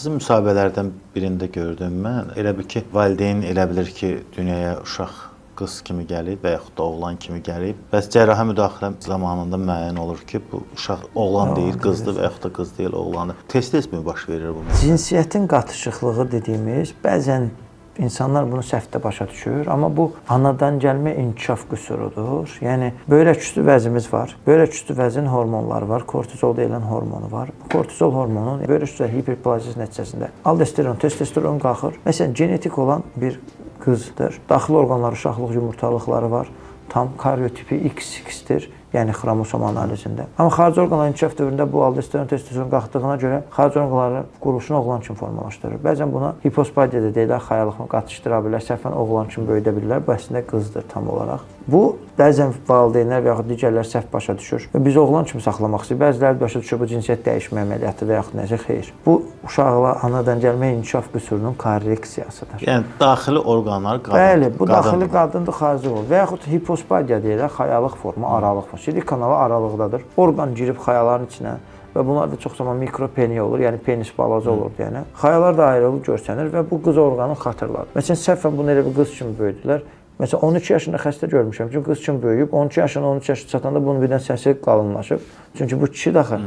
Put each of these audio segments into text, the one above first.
Sizin müsahibələrdən birində gördüm mən. Elə bil ki, valideyn elə bilir ki, dünyaya uşaq qız kimi gəlib və yaxud da oğlan kimi gəlib. Bəs cərrahi müdaxilə zamanında müəyyən olur ki, bu uşaq oğlan deyil, qızdır və yaxud da qız deyil, oğlandır. Tez-tez mi baş verir bu? Cinsiyyətin qatışıqlığı dediyimiz, bəzən İnsanlar bunu səhv də başa düşür, amma bu anadan gəlmə inkişaf qüsurudur. Yəni böyrək üstü vəzimiz var. Böyrək üstü vəzin hormonları var. Kortizol deyilən hormonu var. Bu kortizol hormonu böyrək üstü hiperplaziyası nəticəsində aldosteron, testosteron qalxır. Məsələn, genetik olan bir qızdır. Daxili orqanları, uşaqlıq yumurtalıqları var. Tam karyotipi XX-dir. Yəni xromosom analizində. Amma xarici orqanların inkişaf dövründə bu aldosteron, testosteron qalxdığına görə xarici orqanların quruluşunu oğlan kimi formalaşdırır. Bəzən buna hipospadia da deyirlər, xayalıqla qatışdıra bilər, səhvən oğlan kimi böyüdə bilirlər. Bu əslində qızdır tam olaraq. Bu bəzən valideynlər və yaxud digərlər səhv başa düşür. Biz oğlan kimi saxlamaq istəyir. Bəziləri başa düşür bu cinsiyyət dəyişmə əməliyyatı və yaxud nəsə xeyr. Bu uşaqla anadan gəlmə inkişaf qüsurunun korreksiyasıdır. Yəni daxili orqanlar qadın. Bəli, bu daxili qadındır, xarici olur. Və yaxud hipospadia deyirlər, xayalıq formu, aralıq formu. Silik kanalı aralıqdadır. Orqan girib xayaların içinə və bunlar da çox zaman mikropeniya olur, yəni penis balaca olur yəni. Xayalar da ayrılıb görsənir və bu qız orqanı xatırladır. Məsələn, səhvən bunu elə bir qız kimi böyüdülər. Məsələn, 13 yaşında xəstə görmüşəm ki, qız kimi böyüyüb, 12 yaşına, 13 yaşına çatanda bunun birdən səsi qalınlaşıb. Çünki bu kişi daxı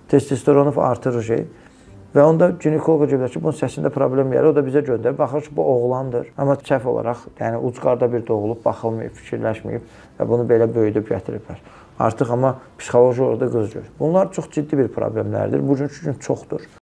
testosteronu artırır şey. Və onda ginekoloqa deyirlər ki, bunun səsində problem yarar, o da bizə göndərir. Baxır ki, bu oğlandır. Amma səhv olaraq, yəni ucqarda bir doğulub, baxılmayıb, fikirləşməyib və bunu belə böyüdüb gətiriblər. Artıq amma psixoloji orada qız görür. Bunlar çox ciddi bir problemlərdir. Bugünkü gün çoxdur.